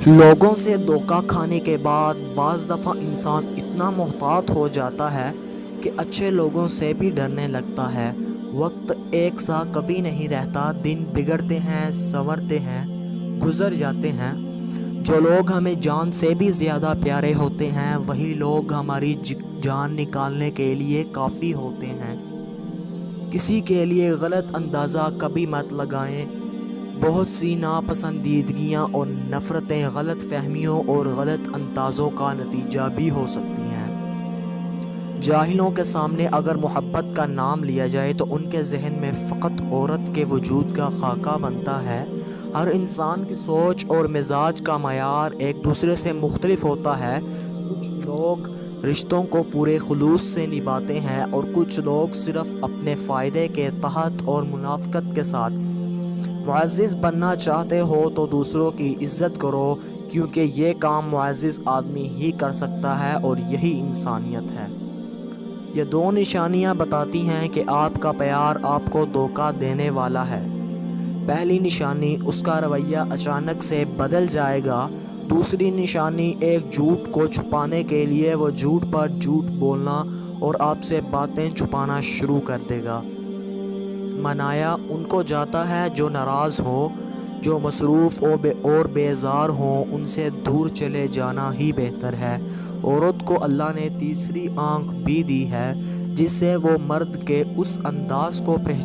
لوگوں سے دھوکہ کھانے کے بعد بعض دفعہ انسان اتنا محتاط ہو جاتا ہے کہ اچھے لوگوں سے بھی ڈرنے لگتا ہے۔ وقت ایک سا کبھی نہیں رہتا، دن بگڑتے ہیں، سنورتے ہیں، گزر جاتے ہیں۔ جو لوگ ہمیں جان سے بھی زیادہ پیارے ہوتے ہیں وہی لوگ ہماری جان نکالنے کے لیے کافی ہوتے ہیں۔ کسی کے لیے غلط اندازہ کبھی مت لگائیں۔ بہت سی ناپسندیدگیاں اور نفرتیں غلط فہمیوں اور غلط اندازوں کا نتیجہ بھی ہو سکتی ہیں۔ جاہلوں کے سامنے اگر محبت کا نام لیا جائے تو ان کے ذہن میں فقط عورت کے وجود کا خاکہ بنتا ہے۔ ہر انسان کی سوچ اور مزاج کا معیار ایک دوسرے سے مختلف ہوتا ہے۔ کچھ لوگ رشتوں کو پورے خلوص سے نبھاتے ہیں اور کچھ لوگ صرف اپنے فائدے کے تحت اور منافقت کے ساتھ۔ معزز بننا چاہتے ہو تو دوسروں کی عزت کرو، کیونکہ یہ کام معزز آدمی ہی کر سکتا ہے اور یہی انسانیت ہے۔ یہ دو نشانیاں بتاتی ہیں کہ آپ کا پیار آپ کو دھوکہ دینے والا ہے۔ پہلی نشانی، اس کا رویہ اچانک سے بدل جائے گا۔ دوسری نشانی، ایک جھوٹ کو چھپانے کے لیے وہ جھوٹ پر جھوٹ بولنا اور آپ سے باتیں چھپانا شروع کر دے گا۔ منایا ان کو جاتا ہے جو ناراض ہوں، جو مصروف اور بیزار ہوں، ان سے دور چلے جانا ہی بہتر ہے۔ عورت کو اللہ نے تیسری آنکھ بھی دی ہے جس سے وہ مرد کے اس انداز کو پہچان